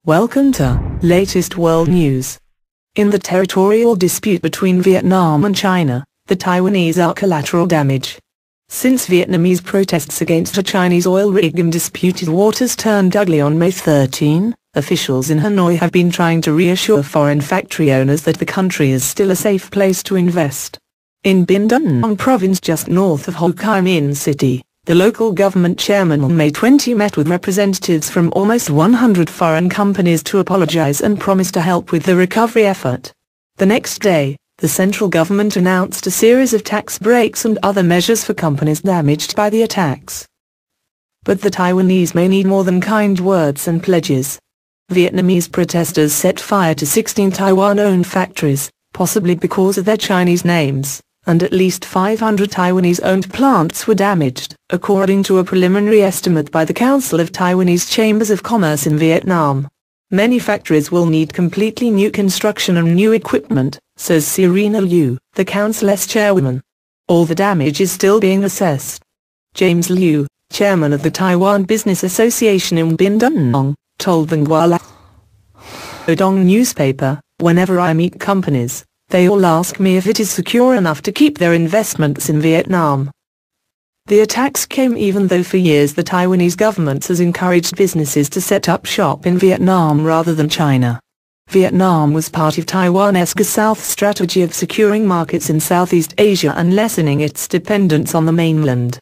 Welcome to latest world news. In the territorial dispute between Vietnam and China, the Taiwanese are collateral damage. Since Vietnamese protests against a Chinese oil rig in disputed waters turned ugly on May 13, officials in Hanoi have been trying to reassure foreign factory owners that the country is still a safe place to invest. In Binh Duong province just north of Ho Chi Minh City, the local government chairman on May 20 met with representatives from almost 100 foreign companies to apologize and promise to help with the recovery effort. The next day, the central government announced a series of tax breaks and other measures for companies damaged by the attacks. But the Taiwanese may need more than kind words and pledges. Vietnamese protesters set fire to 16 Taiwan-owned factories, possibly because of their Chinese names, and at least 500 Taiwanese-owned plants were damaged, according to a preliminary estimate by the Council of Taiwanese Chambers of Commerce in Vietnam. Many factories will need completely new construction and new equipment, says Serena Liu, the council's chairwoman. All the damage is still being assessed. James Liu, chairman of the Taiwan Business Association in Binh Duong, told the Nguyen Dong newspaper, "Whenever I meet companies, they all ask me if it is secure enough to keep their investments in Vietnam." The attacks came even though for years the Taiwanese government has encouraged businesses to set up shop in Vietnam rather than China. Vietnam was part of Taiwan's South strategy of securing markets in Southeast Asia and lessening its dependence on the mainland.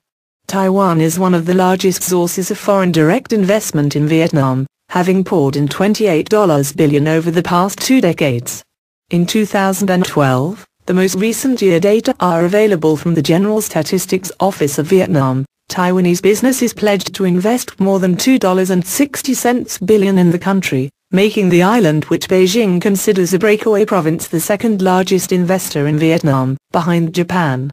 Taiwan is one of the largest sources of foreign direct investment in Vietnam, having poured in $28 billion over the past 2 decades. In 2012, the most recent year data are available from the General Statistics Office of Vietnam. Taiwanese businesses pledged to invest more than $2.60 billion in the country, making the island, which Beijing considers a breakaway province, the second largest investor in Vietnam, behind Japan.